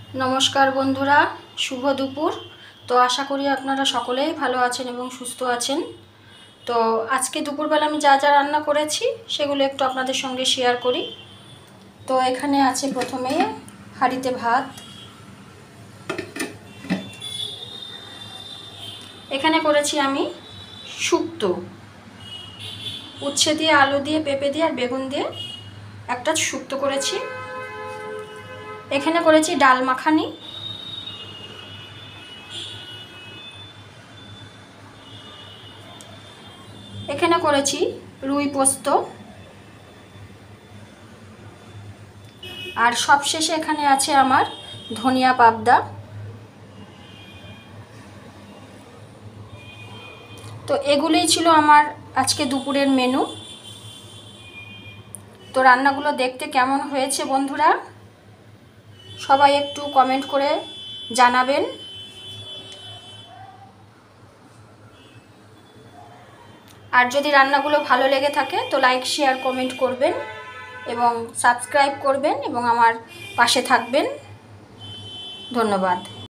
नमस्कार बंधुरा शुभ दुपुर। तो आशा करी आपनारा सकलेई भालो आछेन एबं सुस्थ आछेन। तो आज के दुपुरबेला आमि जा जा रान्ना करेछि सेगुलो एकटु आपनादेर संगे शेयार करी। तो एखाने आछे प्रथमे हाঁড়িতে भात, एखाने करेछि आमि शुक्तो उচ্ছে दिए आलू दिए पेঁপে दिए और बेगुन दिए একটা শুক্তো করেছি। এখানে করেছি ডাল মাখানি, এখানে করেছি রুই পোস্ত আর সবশেষে এখানে আছে আমার ধনিয়া পাবদা। তো এগুলোই ছিল আমার আজকে দুপুরের মেনু। তো রান্নাগুলো দেখতে কেমন হয়েছে বন্ধুরা সবাই একটু কমেন্ট করে জানাবেন। আর যদি রান্নাগুলো ভালো লেগে থাকে তো লাইক শেয়ার কমেন্ট করবেন এবং সাবস্ক্রাইব করবেন এবং আমার পাশে থাকবেন। ধন্যবাদ।